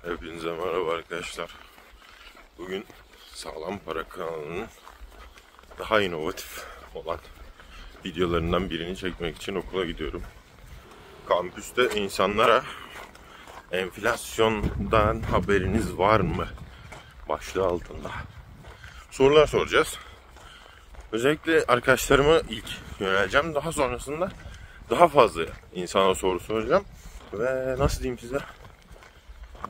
Hepinize merhaba arkadaşlar. Bugün Sağlam Para kanalının daha inovatif olan videolarından birini çekmek için okula gidiyorum. Kampüste insanlara enflasyondan haberiniz var mı başlığı altında sorular soracağız. Özellikle arkadaşlarıma ilk yöneleceğim. Daha sonrasında daha fazla insana soru soracağım. Ve nasıl diyeyim size?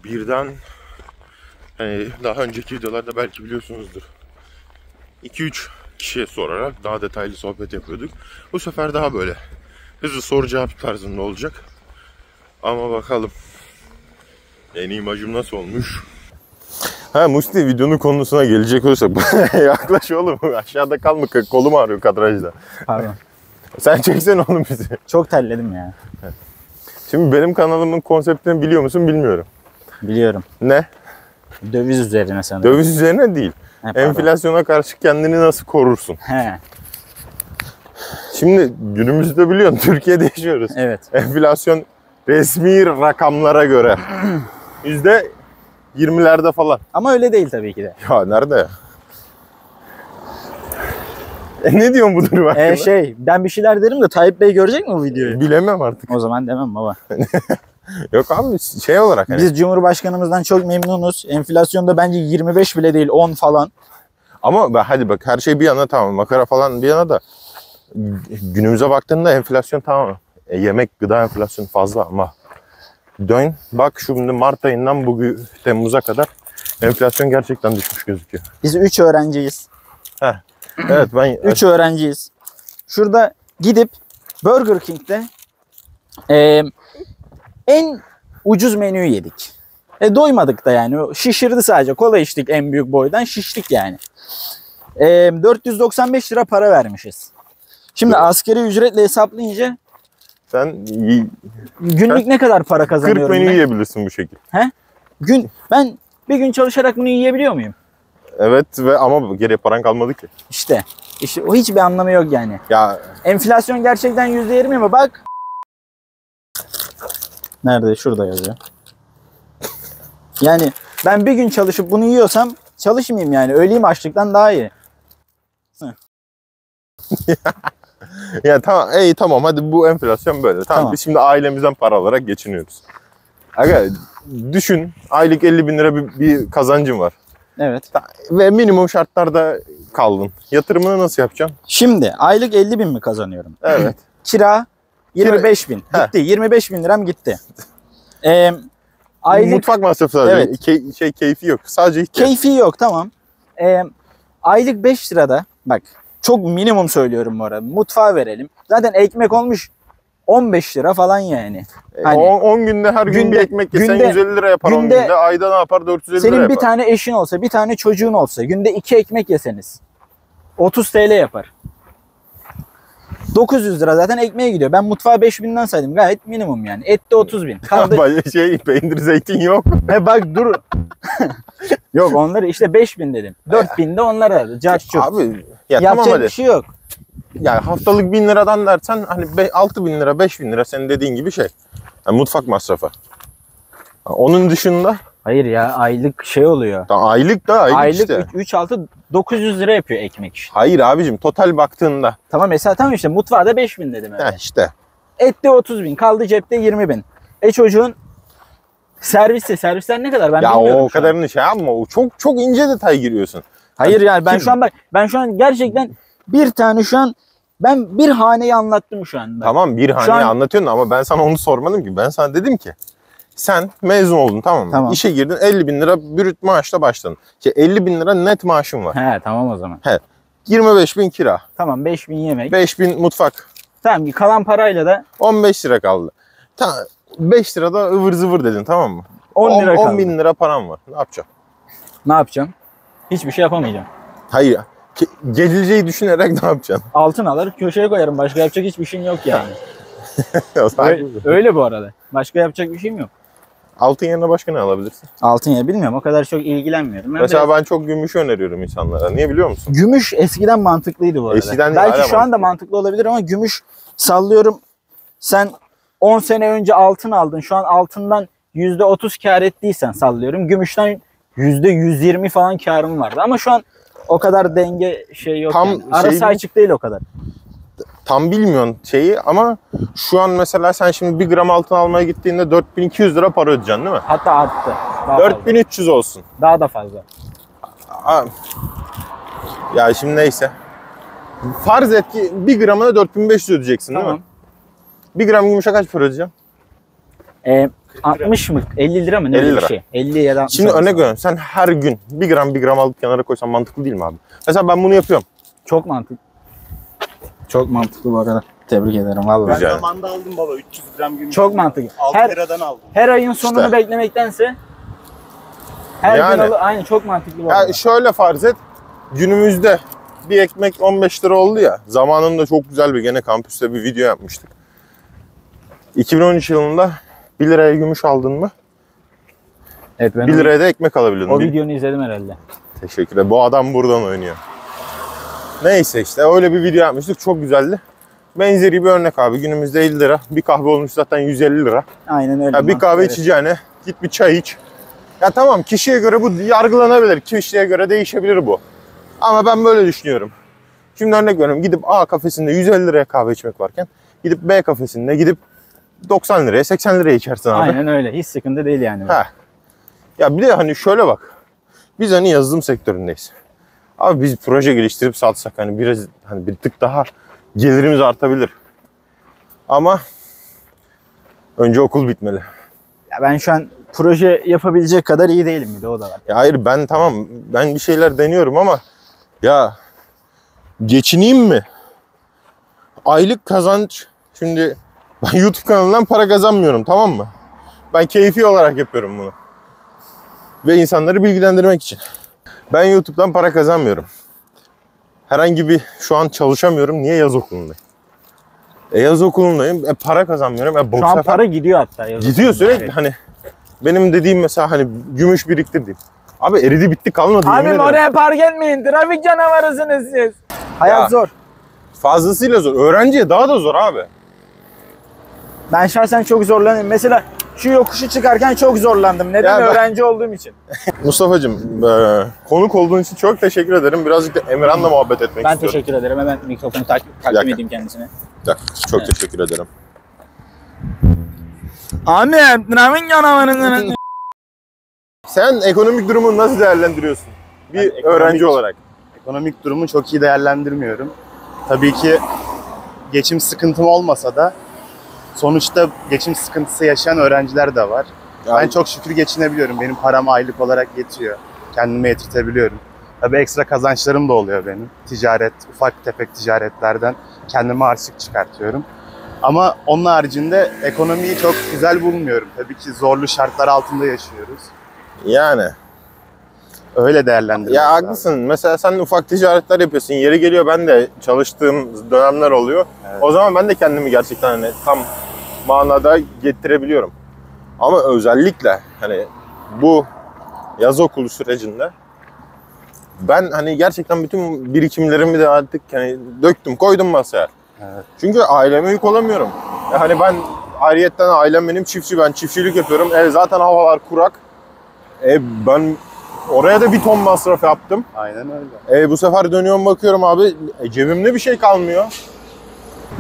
Birden hani daha önceki videolarda belki biliyorsunuzdur. 2-3 kişiye sorarak daha detaylı sohbet yapıyorduk. Bu sefer daha böyle hızlı soru cevap tarzında olacak. Ama bakalım yeni imajım nasıl olmuş? Musti, videonun konusuna gelecek olursak yaklaş oğlum, aşağıda kalma, kolum ağrıyor kadrajda. Pardon. Sen çeksene oğlum bizi. Çok terledim ya. Şimdi benim kanalımın konseptini biliyor musun bilmiyorum. Biliyorum. Ne? Döviz üzerine sanırım. Döviz üzerine değil. Enflasyona karşı kendini nasıl korursun? He. Şimdi günümüzde biliyorsun Türkiye'de yaşıyoruz. Evet. Enflasyon resmi rakamlara göre %20'lerde falan. Ama öyle değil tabii ki de. Ya nerede? Ne diyorsun bu durum hakkında? Ben bir şeyler derim de Tayyip Bey görecek mi bu videoyu? Bilemem artık. O zaman demem baba. Yok abi, şey olarak hani. Biz Cumhurbaşkanımızdan çok memnunuz. Enflasyonda bence 25 bile değil, 10 falan. Ama hadi bak, her şey bir yana tamam, makara falan bir yana da günümüze baktığında enflasyon tamam. Yemek, gıda enflasyonu fazla ama dön bak şimdi Mart ayından bugün Temmuz'a kadar enflasyon gerçekten düşmüş gözüküyor. Biz 3 öğrenciyiz. Evet, ben 3 öğrenciyiz. Şurada gidip Burger King'de en ucuz menüyü yedik. Doymadık da yani. Şişirdi sadece. Kola içtik en büyük boydan. Şiştik yani. 495 lira para vermişiz. Şimdi Evet. Asgari ücretle hesaplayınca sen günlük ne kadar para 40 kazanıyorum menü ben? yiyebilirsin bu şekilde. Ben bir gün çalışarak bunu yiyebiliyor muyum? Evet ama geriye paran kalmadı ki. İşte o hiçbir anlamı yok yani. Ya Enflasyon gerçekten %20 mi? Bak. Nerede? Şurada yazıyor. Yani ben bir gün çalışıp bunu yiyorsam çalışmayayım yani. Öleyim açlıktan daha iyi. ya tamam, tamam hadi, bu enflasyon böyle. Tamam. Biz şimdi ailemizden para alarak geçiniyoruz. Aga düşün, aylık 50 bin lira bir kazancın var. Evet. Ve minimum şartlarda kaldın. Yatırımını nasıl yapacaksın? Şimdi aylık 50 bin mi kazanıyorum? Evet. Kira 25 bin. Gitti. 25 bin liram gitti. Aylık Mutfak masrafı sadece. Evet. Keyfi yok. Sadece ihtiyaç. Keyfi yok, tamam. Aylık 5 lirada, bak çok minimum söylüyorum bu arada. Mutfağa verelim. Zaten ekmek olmuş 15 lira falan yani. Hani 10 günde her gün bir ekmek yesen 150 lira yapar 10 günde. Ayda ne yapar? 450 lira senin yapar. bir tane eşin olsa, bir tane çocuğun olsa, günde 2 ekmek yeseniz 30 TL yapar. 900 lira zaten ekmeğe gidiyor. Ben mutfağa 5 binden saydım. Gayet minimum yani. Et de 30 bin. Kaldı. Peynir, zeytin yok. Bak dur. Yok, onları işte 5 bin dedim. 4 bin de onlara. Abi ya yapacak tamam hadi. bir şey yok. Yani haftalık 1000 liradan dersen hani 6 bin lira, 5 bin lira senin dediğin gibi şey. Yani mutfak masrafı. Onun dışında. Hayır ya, aylık şey oluyor. Aylık işte. 3 6 900 lira yapıyor ekmek işte. Hayır abicim, total baktığında. Tamam mesela, tamam işte mutfağa da 5 bin dedim öyle. İşte. Ette 30 bin, kaldı cepte 20 bin. Çocuğun servisler ne kadar ben bilmiyorum. Ya o kadarını şey yapma, o çok ince detay giriyorsun. Hayır yani ben şu an gerçekten bir tane ben bir haneyi anlattım şu an. Tamam, bir haneyi anlatıyorsun ama ben sana onu sormadım ki. Ben sana dedim ki sen mezun oldun, tamam mı? Tamam. İşe girdin, 50 bin lira brüt maaşla başladın. 50 bin lira net maaşın var. He tamam o zaman. 25 bin kira. Tamam, 5 bin yemek. 5 bin mutfak. Tamam, kalan parayla da 15 lira kaldı. Tamam, 5 lirada ıvır zıvır dedin, tamam mı? 10 lira kaldı. 10 bin lira param var. Ne yapacaksın? Ne yapacağım? Hiçbir şey yapamayacağım. Hayır. Geleceği düşünerek ne yapacaksın? Altın alır köşeye koyarım. Başka yapacak hiçbir şeyim yok yani. öyle, öyle bu arada. Başka yapacak bir şeyim yok. Altın yerine başka ne alabilirsin? Altın ya bilmiyorum. O kadar çok ilgilenmiyorum. Mesela ben çok gümüş öneriyorum insanlara. Niye biliyor musun? Gümüş eskiden mantıklıydı bu arada. Eskiden belki şu anda mantıklı olabilir ama gümüş, sallıyorum sen 10 sene önce altın aldın. Şu an altından %30 kar ettiysen sallıyorum. Gümüşten %120 falan karım vardı. Ama şu an o kadar denge şey yok. Tam Yani. Arası şey- açık değil o kadar. Tam bilmiyorsun şeyi ama şu an mesela sen şimdi 1 gram altın almaya gittiğinde 4200 lira para ödeyeceksin değil mi? Hatta arttı. Daha fazla. 4300 olsun. Daha da fazla. Aa, ya şimdi neyse. Farz et ki 1 gramına 4500 ödeyeceksin değil Tamam. mi? 1 gram gümüşe kaç para ödeyeceksin? 60 mı? 50 lira mı? Ne 50 öyle bir lira. şey. 50 ya da 60. Şimdi arası. örnek veriyorum. Sen her gün 1 gram alıp kenara koysan mantıklı değil mi abi? Mesela ben bunu yapıyorum. Çok mantıklı. Çok mantıklı bu arada. Tebrik ederim vallahi. Ben Rica ederim. zamanında aldım baba 300 gram gümüş. Çok mantıklı. 6 Her- liradan aldım. Her ayın sonunu İşte. beklemektense her Yani. gün aynı çok mantıklı bu arada. Ya şöyle farz et. Günümüzde bir ekmek 15 lira oldu ya. Zamanında çok güzel bir gene kampüste bir video yapmıştık. 2013 yılında 1 liraya gümüş aldın mı? Evet, ben 1 liraya da ekmek alabiliyordun. o videonu izledim herhalde. Teşekkür ederim. Bu adam buradan oynuyor. Neyse işte öyle bir video yapmıştık. Çok güzeldi. Benzeri bir örnek abi. Günümüzde 50 lira. Bir kahve olmuş zaten 150 lira. Aynen öyle. Ya bir mantıklı, kahve evet. içeceğine git bir çay iç. Ya tamam kişiye göre bu yargılanabilir. Kişiye göre değişebilir bu. Ama ben böyle düşünüyorum. Şimdi örnek veriyorum. Gidip A kafesinde 150 liraya kahve içmek varken gidip B kafesinde gidip 90 liraya 80 liraya içersin abi. Aynen öyle. Hiç sıkıntı değil yani. Ha. Ya bir de hani şöyle bak. Biz hani yazılım sektöründeyiz. Abi biz proje geliştirip satsak hani biraz hani bir tık daha gelirimiz artabilir. Ama önce okul bitmeli. Ya ben şu an proje yapabilecek kadar iyi değilim, bir de o da var. Ya hayır ben tamam ben bir şeyler deniyorum ama ya geçineyim mi? Aylık kazanç şimdi ben YouTube kanalından para kazanmıyorum, tamam mı? Ben keyfi olarak yapıyorum bunu. Ve insanları bilgilendirmek için. Ben YouTube'dan para kazanmıyorum. Herhangi bir şu an çalışamıyorum. Niye? Yaz okulundayım. Yaz okulundayım. Para kazanmıyorum. Bu Şu an sefer para gidiyor hatta. yazın. gidiyor sürekli. Evet. Hani benim dediğim mesela hani gümüş biriktirdiğim. Abi eridi bitti kalmadı. yemin Abim ederim. oraya park etmeyin. Trafik canavarısınız siz. Hayat Ya. zor. Fazlasıyla zor. Öğrenciye daha da zor abi. Ben şahsen çok zorlanıyorum. Mesela şu yokuşu çıkarken çok zorlandım. Neden? Ya ben- Öğrenci olduğum için. Mustafa'cığım konuk olduğun için çok teşekkür ederim. Birazcık da Emirhan'la muhabbet etmek Ben istiyorum. teşekkür ederim. Hemen mikrofonu takdim dakika. edeyim kendisine. Çok teşekkür ederim. Abi trafik canavarısınız. Sen ekonomik durumunu nasıl değerlendiriyorsun? Bir Ben ekonomik- öğrenci olarak. Ekonomik durumu çok iyi değerlendirmiyorum. Tabii ki geçim sıkıntım olmasa da sonuçta geçim sıkıntısı yaşayan öğrenciler de var. Ben çok şükür geçinebiliyorum. Benim param aylık olarak yetiyor. Kendime yetirtebiliyorum. Tabii ekstra kazançlarım da oluyor benim. Ticaret, ufak tefek ticaretlerden kendime harçlık çıkartıyorum. Ama onun haricinde ekonomiyi çok güzel bulmuyorum. Tabii ki zorlu şartlar altında yaşıyoruz. Yani. Öyle değerlendiriyorum. Ya haklısın. Mesela sen ufak ticaretler yapıyorsun. Yeri geliyor ben de çalıştığım dönemler oluyor. Evet. O zaman ben de kendimi gerçekten hani tam manada getirebiliyorum. Ama özellikle hani bu yaz okulu sürecinde ben hani gerçekten bütün birikimlerimi de artık hani döktüm, koydum masaya. Evet. Çünkü aileme yük olamıyorum. Hani ben ayrıyetten ailem benim çiftçi, ben çiftçilik yapıyorum. Zaten havalar kurak. Ben oraya da bir ton masraf yaptım. Aynen öyle. Bu sefer dönüyorum bakıyorum abi cebimde bir şey kalmıyor.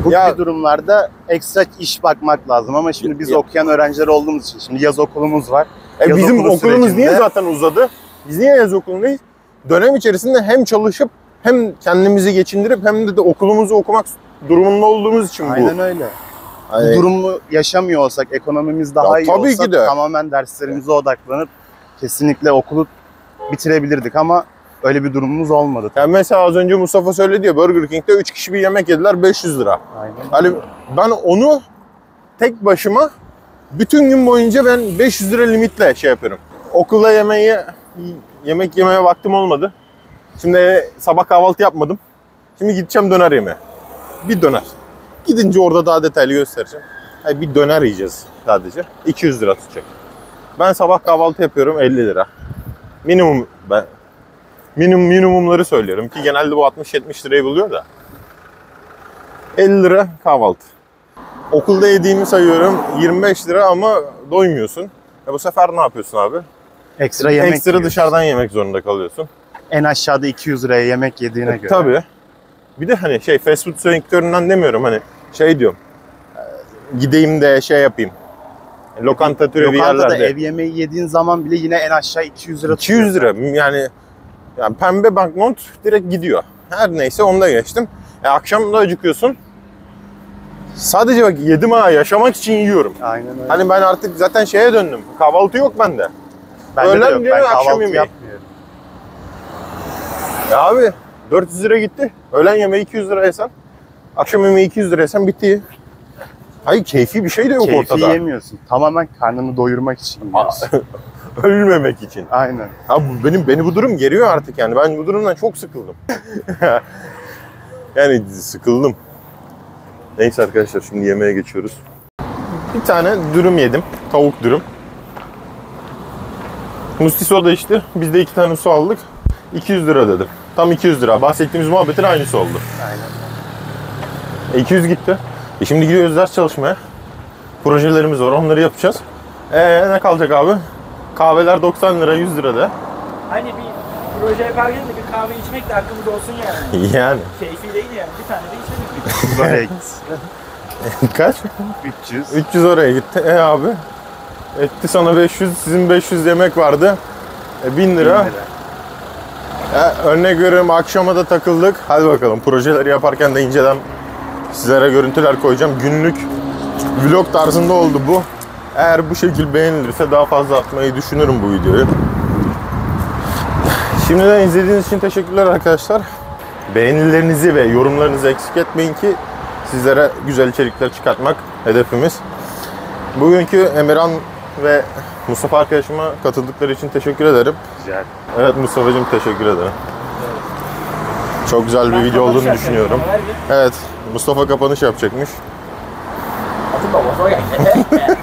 Bu Ya- gibi durumlarda ekstra iş bakmak lazım ama şimdi biz Ya- okuyan öğrenciler olduğumuz için şimdi yaz okulumuz var. Yaz Bizim okulu okulumuz sürecinde- niye zaten uzadı? Biz niye yaz okulundayız? Dönem içerisinde hem çalışıp hem kendimizi geçindirip hem de okulumuzu okumak durumunda olduğumuz için bu. Aynen öyle. Hani- Bu durumu yaşamıyor olsak, ekonomimiz daha Ya iyi tabii olsa ki de. tamamen derslerimize odaklanıp kesinlikle okulu bitirebilirdik ama öyle bir durumumuz olmadı. Yani mesela az önce Mustafa söyledi ya, Burger King'de 3 kişi bir yemek yediler 500 lira. Aynen. Hani ben onu tek başıma bütün gün boyunca ben 500 lira limitle şey yapıyorum. Okula yemek yemeye vaktim olmadı. Şimdi sabah kahvaltı yapmadım. Şimdi gideceğim döner yemeye. Bir döner. Gidince orada daha detaylı göstereceğim. Hayır, bir döner yiyeceğiz sadece. 200 lira tutacak. Ben sabah kahvaltı yapıyorum 50 lira. Minimum ben minimumları söylüyorum ki genelde bu 60-70 lirayı buluyor da. 50 lira kahvaltı. Okulda yediğimi sayıyorum 25 lira ama doymuyorsun. Bu sefer ne yapıyorsun abi? Ekstra yemek Ekstra yiyoruz. dışarıdan yemek zorunda kalıyorsun. En aşağıda 200 liraya yemek yediğine göre. Tabii. Bir de hani fast food sektöründen demiyorum, hani diyorum. Gideyim de yapayım. Lokanta türü bir Lokantada yerlerde. ev yemeği yediğin zaman bile yine en aşağı 200 lira 200 lira yani pembe banknot direkt gidiyor. Her neyse onu da geçtim. Akşam da acıkıyorsun. Sadece bak yedim ha, yaşamak için yiyorum. Aynen öyle. Hani ben artık zaten döndüm. Kahvaltı yok bende. Bende de öğlen yok. diyor, Ben akşam kahvaltı yemeği. yapmıyorum. Ya abi 400 lira gitti. Öğlen yemeği 200 lira yesen. Akşam yemeği 200 lira yesen bitti. Hayır, keyfi bir şey de yok Keyfi ortada. yemiyorsun. Tamamen karnını doyurmak için yiyorsun. Ölmemek için. Aynen. Abi beni bu durum geriyor artık yani. Ben bu durumdan çok sıkıldım. Yani sıkıldım. Neyse arkadaşlar, şimdi yemeğe geçiyoruz. Bir tane dürüm yedim. Tavuk dürüm. Musti soda içti. Biz de 2 tane su aldık. 200 lira dedim. Tam 200 lira. Bahsettiğimiz muhabbetin aynısı oldu. Aynen. 200 gitti. Şimdi gidiyoruz ders çalışmaya. Projelerimiz var, onları yapacağız. Ne kalacak abi? Kahveler 90 lira, 100 lira da. Hani bir proje yaparken de bir kahve içmek de hakkımız olsun yani. Yani. Keyfi değil yani. Bir tane de içelim. Oraya git. Kaç? 300. 300 oraya gitti. Abi? Etti sana 500, sizin 500 yemek vardı. 1000 lira. Örnek veriyorum, akşama da takıldık. Hadi bakalım, projeleri yaparken de inceden sizlere görüntüler koyacağım. Günlük vlog tarzında oldu bu. Eğer bu şekil beğenilirse daha fazla atmayı düşünürüm bu videoyu. Şimdiden izlediğiniz için teşekkürler arkadaşlar. Beğenilerinizi ve yorumlarınızı eksik etmeyin ki sizlere güzel içerikler çıkartmak hedefimiz. Bugünkü Emirhan ve Mustafa arkadaşıma katıldıkları için teşekkür ederim. Güzel. Evet Mustafa'cığım, teşekkür ederim. Çok güzel bir video olduğunu düşünüyorum. Evet, Mustafa kapanış yapacakmış. Atın babası o yani.